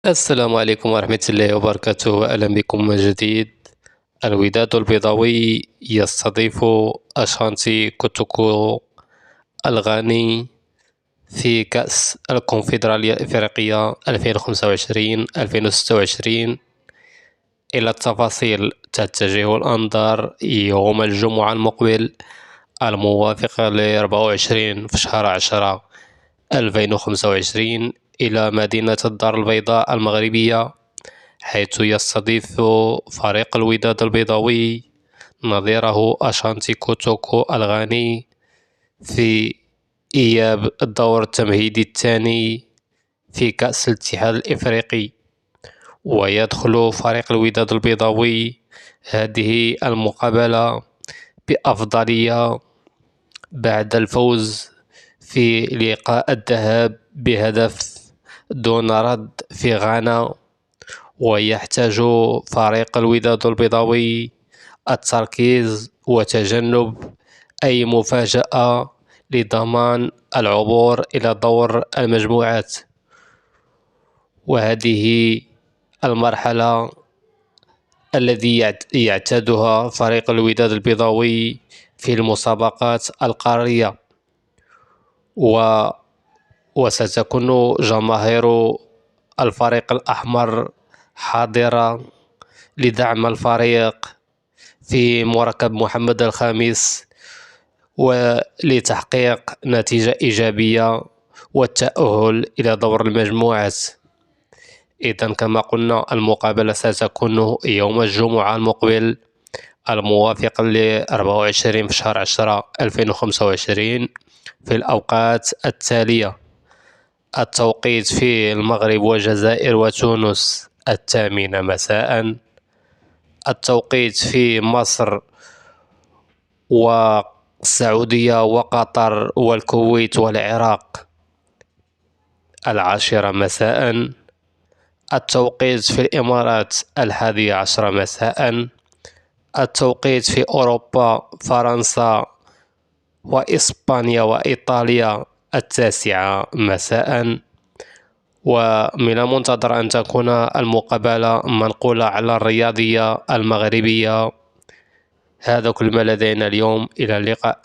السلام عليكم ورحمة الله وبركاته، وأهلا بكم من جديد. الوداد البيضاوي يستضيف أشانتي كوتوكو الغاني في كأس الكونفدرالية الإفريقية 2025-2026. إلى التفاصيل تتجه الأنظار يوم الجمعة المقبل الموافق 24 في شهر 10 2025 إلى مدينة الدار البيضاء المغربية، حيث يستضيف فريق الوداد البيضاوي نظيره أشانتي كوتوكو الغاني في إياب الدور التمهيدي الثاني في كأس الاتحاد الإفريقي. ويدخل فريق الوداد البيضاوي هذه المقابلة بأفضلية بعد الفوز في لقاء الذهاب بهدف دون رد في غانا. ويحتاج فريق الوداد البيضاوي التركيز وتجنب أي مفاجأة لضمان العبور إلى دور المجموعات. وهذه المرحلة الذي يعتادها فريق الوداد البيضاوي في المسابقات القارية. وستكون جماهير الفريق الأحمر حاضرة لدعم الفريق في مركب محمد الخامس ولتحقيق نتيجة إيجابية والتأهل إلى دور المجموعات. إذن كما قلنا المقابلة ستكون يوم الجمعة المقبل الموافق 24 في شهر 10 2025 في الأوقات التالية: التوقيت في المغرب والجزائر وتونس 8 مساء. التوقيت في مصر والسعودية وقطر والكويت والعراق 10 مساء. التوقيت في الإمارات 11 مساء. التوقيت في أوروبا فرنسا وإسبانيا وإيطاليا 9 مساء. ومن المنتظر أن تكون المقابلة منقولة على الرياضية المغربية. هذا كل ما لدينا اليوم، إلى اللقاء.